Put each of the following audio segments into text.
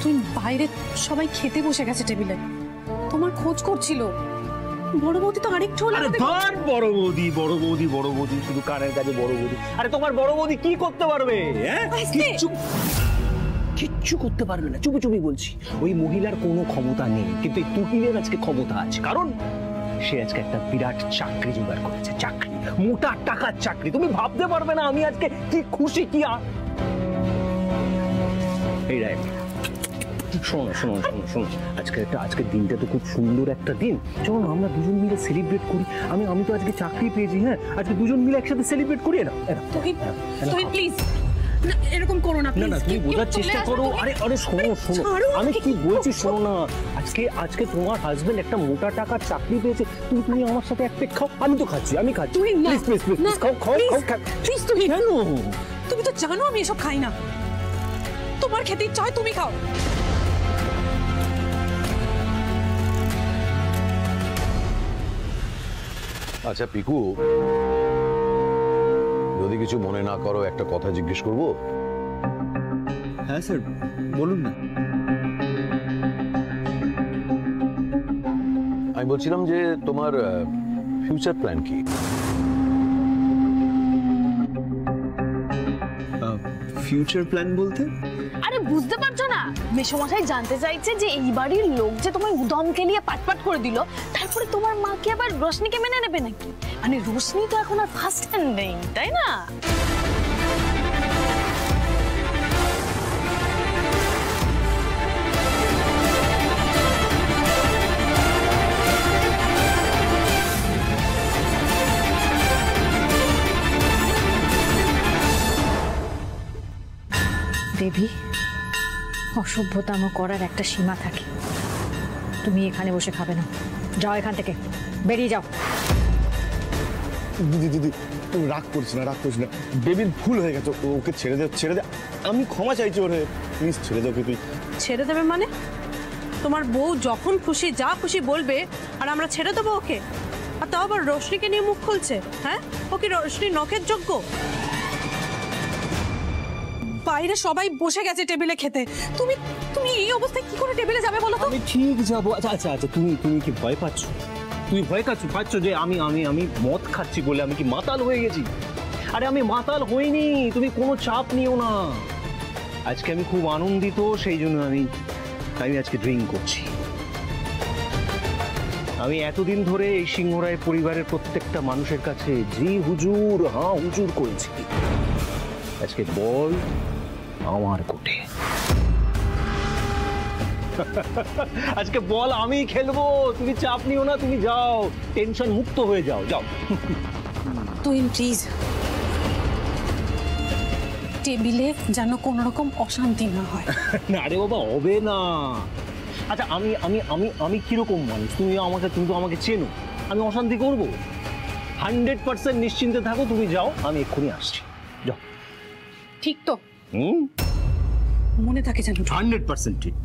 তুই বাইরে সবাই খেতে বসে গেছে টেবিলে, তোমার খোঁজ করছিল। বড় বৌদি তো আরেকটু হলে বড় বৌদি বড় বৌদি বড় বৌদি শুধু কানের কাছে বড় বৌদি। আরে তোমার বড় বৌদি কি করতে পারবে? কিচ্ছু করতে পারবে না। চুপি চুপি বলছি, ওই মহিলার কোনো ক্ষমতা নেই, কিন্তু তুহিনের আজকে ক্ষমতা আছে। কারণ সে আজকে একটা বিরাট চাকরি জোগাড় করেছে, চাকরি, মোটা টাকার চাকরি। তুমি ভাবতে পারবে না আমি আজকে কি খুশি, কি এই রায়। শোনো শোনো শোনো শোনো, আজকের দিনটা তো খুব সুন্দর একটা দিন। চলো না আমরা দুজন মিলে সেলিব্রেট করি। আমি তো আজকে চাকরি পেয়েছি। হ্যাঁ, আজকে দুজন মিলে একসাথে সেলিব্রেট করি। না প্লিজ এরকম করো না। না তুমি বোঝার চেষ্টা করো। আরে আরে শোনো শোনো, আমি কি বলছি শোনো না। আজকে তোমার হাজবেন্ড একটা মোটা টাকার চাকরি পেয়েছে, তুমি আমার সাথে এক পেক খাও। আমি তো খাচ্ছি, আমি খাচ্ছি। প্লিজ প্লিজ প্লিজ খাও খাও খাও প্লিজ। তুমি কেন? তুমি তো জানো আমি এসব খাই না। তোমার খেতে ইচ্ছা হয় তুমি খাও। আচ্ছা পিকু, যদি কিছু মনে না করো একটা কথা জিজ্ঞেস করব? হ্যাঁ স্যার, বলুন না। আমি বলছিলাম যে তোমার ফিউচার প্ল্যান কি? ফিউচার প্ল্যান বলতে? আরে বুঝতে পারছো না, মেসোমশাই জানতে চাইছে যে এই বাড়ির লোক যে তোমায় উদমকে নিয়ে পাটপাট করে দিল, তারপরে তোমার মাকে আবার রোশনিকে মেনে নেবে নাকি? মানে রোশনি তো এখন আর ফার্স্ট হ্যান্ড নেই, তাই না? দেবী, অসভ্যতাম করার একটা সীমা থাকে। তুমি এখানে বসে খাবে না, যাও এখান থেকে, বেরিয়ে যাও। দিদি দিদি তুমি রাগ করছি না, রাগ করছি না। বেবির ভুল হয়ে গেছে, ওকে ছেড়ে দে, ছেড়ে দে। আমি ক্ষমা চাইছি ওরে, প্লিজ ছেড়ে দাও। তুই ছেড়ে দেবে মানে? তোমার বউ যখন খুশি যা খুশি বলবে আর আমরা ছেড়ে দেবো ওকে? আর তাও আবার রোশনিকে নিয়ে মুখ খুলছে। হ্যাঁ, ও কি রোশনি নখের যোগ্য? বাইরে সবাই বসে গেছে টেবিলে খেতে, তুমি তুমি এই অবস্থায় কি করে টেবিলে যাবে বলো তো? আমি ঠিক যাবো। আচ্ছা আচ্ছা আচ্ছা, তুমি কি ভয় পাচ্ছ? তুমি ভয় পাচ্ছ যে আমি মদ খাচ্ছি বলে আমি কি মাতাল হয়ে গেছি? আরে আমি মাতাল হইনি, তুমি কোনো চাপ নিও না। আজকে আমি খুব আনন্দিত, সেই জন্য আমি আজকে ড্রিঙ্ক করছি। আমি এতদিন ধরে এই সিংহরায় পরিবারের প্রত্যেকটা মানুষের কাছে জি হুজুর হ্যাঁ হুজুর করেছি। আজকে বল আমার কোটে, আজকে বল আমি খেলবো। তুমি চাপ নিও না, তুমি যাও, টেনশন মুক্ত হয়ে যাও, যাও। তুই প্লিজ টেবিলে যেন কোনো রকম অশান্তি না হয়। না রে বাবা, হবে না। আচ্ছা আমি আমি আমি আমি কিরকম মানুষ তুমি তো আমাকে চেনো। আমি অশান্তি করবো? 100% নিশ্চিন্তে থাকো, তুমি যাও, আমি এক্ষুনি আসছি, যাও। ঠিক তো? মনে থাকে যেন। 100% ঠিক।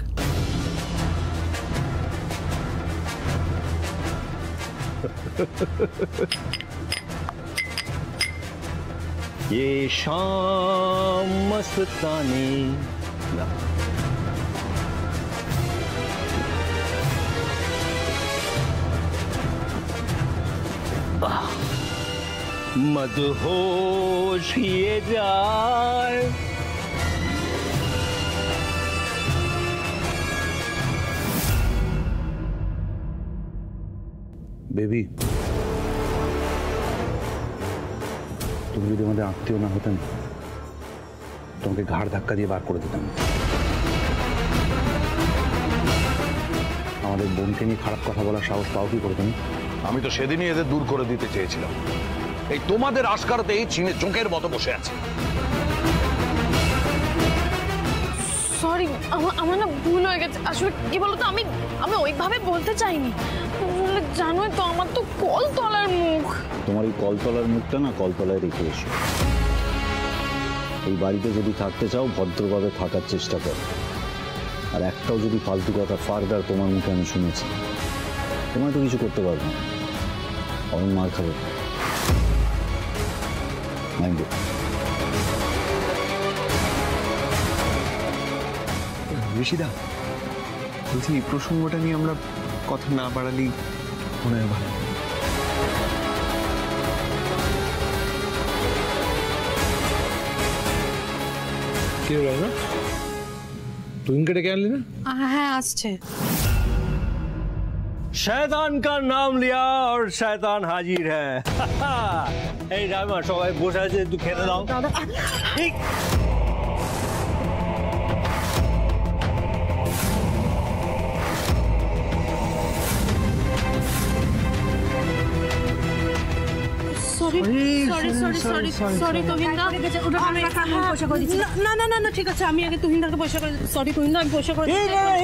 ये शाम मस्तानी ना मदहोश ये जाए বেবি, তুমি যদি আমাদের আত্মীয় না হতেন, তোমাকে ঘাড় ধাক্কা দিয়ে বার করে দিতাম। আমাদের বোনকে নিয়ে খারাপ কথা বলার সাহস পাও কি করে তুমি? আমি তো সেদিনই এদের দূর করে দিতে চেয়েছিলাম। এই তোমাদের আশকারাতেই চীনে চোখের মতো বসে আছে। সরি, আমার না ভুল হয়ে গেছে। আসলে কি বলতো, আমি ওইভাবে বলতে চাইনি। জানোই তো আমার তো কলতলার মুখ। তোমার এই কলতলার মুখটা না কলতলায় রেখে এসো। এই বাড়িতে যদি থাকতে চাও ভদ্রভাবে থাকার চেষ্টা করো। আর একটাও যদি ফালতু কথা ফার্দার তোমার মুখে আমি শুনেছি, তোমার তো কিছু করতে পারবো না, অরুণ মার খাবে। ঋষিদা, বলছি এই প্রসঙ্গটা নিয়ে আমরা কথা না বাড়ালেই মনে হয় ভালো। কি হলো না? তুহিনকে ডেকে আনলি না? হ্যাঁ আসছে। शैतान का नाम लिया और शैतान हाजिर है। এই রাইমা সবাই বসে আছে, একটু খেতে দাও। ঠিক। সরি সরি সরি সরি তুহিনদা, না ঠিক আছে, আমি আগে তুহিনদাকে পয়সা করে, সরি তুহিনদা, আমি পয়সা করে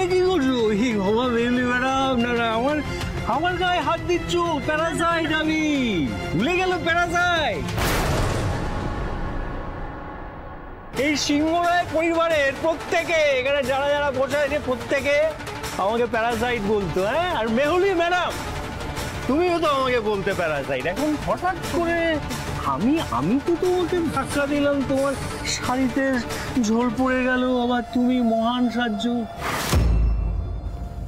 এই কি করছো? এই বাবা বেলি ম্যাডাম, না আমার গায়ে হাত দিচ্ছ। প্যারাসাইট, আমি ভুলে গেল প্যারাসাইট। এই সিংহরায় পরিবারের প্রত্যেকে, এখানে যারা যারা বসে আছে প্রত্যেকে আমাকে প্যারাসাইট বলতো। হ্যাঁ, আর মেহুলি ম্যাডাম তুমিও তো আমাকে বলতে প্যারাসাইট। এখন হঠাৎ করে আমি তো তোমাকে ধাক্কা দিলাম, তোমার শাড়িতে ঝোল পড়ে গেল, আবার তুমি মহান সাহায্য।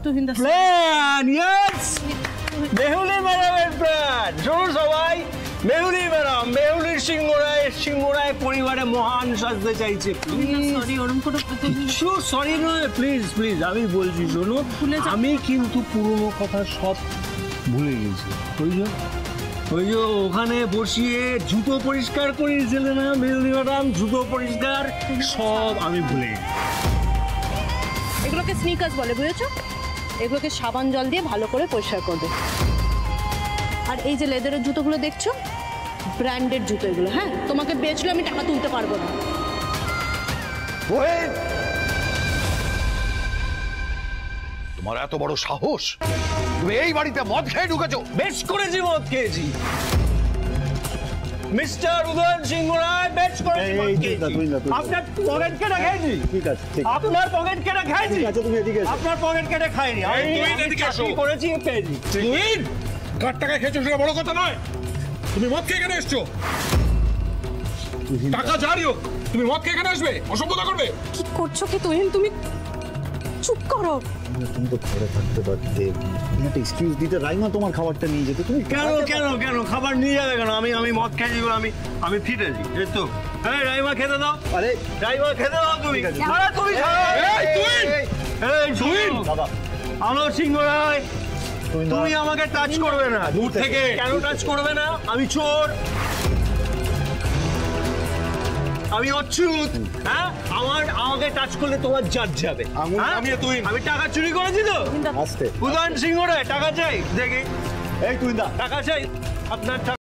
তুহিনদা প্ল্যান, ইয়েস, মেহুলি ম্যাডামের প্ল্যান। শোনো সবাই, মেহুলি ম্যাডাম মেহুলির সিংহরায় পরিবারে মহান সাজতে চাইছে। সরি, ওরম করে কিছু সরি নয়, প্লিজ প্লিজ, আমি বলছি শোনো, আমি কিন্তু পুরোনো কথা সব ভুলে গেছি। ওই যে ওখানে বসিয়ে জুতো পরিষ্কার করিয়েছিলে না মেহুলি ম্যাডাম, জুতো পরিষ্কার সব আমি ভুলে গেছি। এগুলোকে স্নিকার্স বলে, বুঝেছো? এগুলোকে সাবান জল দিয়ে ভালো করে পরিষ্কার করবে। আর এই যে লেদারের জুতোগুলো দেখছো, ব্র্যান্ডেড জুতো এগুলো। হ্যাঁ, তোমাকে বেচলে আমি টাকা তুলতে পারবো না। তোমার এত বড় সাহস, তুমি এই বাড়িতে মদ খেয়ে ঢুকেছো? বেশ করেছি, মদ খেয়েছি মিস্টার উদয়ন সিংহ রায়, বেশ করেছি মদ খেয়েছি। আপনার পকেট কেটে খেয়েছি, ঠিক আছে, আপনার পকেট কেটে খাইছি, তুমি এদিকে এসো। আপনার পকেট কেটে খাইনি, আমি চাকরি করেছি, পেয়েছি। তুহিন, কার টাকা খেয়েছো সেটা বড় কথা নয়। তুমি মদ খেয়ে এখানে এসছো, টাকা যারই হোক, তুমি মদ খেয়ে এখানে আসবে, অসভ্যতা করবে। কি করছো কি তুহিন? তুমি চুপ করো। তুমি তো ঘরে থাকতে পারতে, তুমি একটা এক্সকিউজ দিতে, রাইমা তোমার খাবারটা নিয়ে যেতে। তুমি কেন খাবার নিয়ে যাবে কেন? আমি মদ খেয়েছি, আমি ফিরেছি, এই তো। এই রাইমা খেতে দাও, আরে রাইমা খেতে দাও তুমি। আরে তুমি বাবা, আলো সিংহ রায়, তুমি আমাকে টাচ করবে না। দূর থেকে কেন টাচ করবে না? আমি চোর, আমি অচ্যুত। হ্যাঁ, আমাকে টাচ করলে তোমার জাজ যাবে। আমি টাকা চুরি করেছি তো। আস্তে। উদয়ন সিংহ রায়, টাকা চাই, দেখি। এই তুই না, টাকা চাই, আপনার টাকা।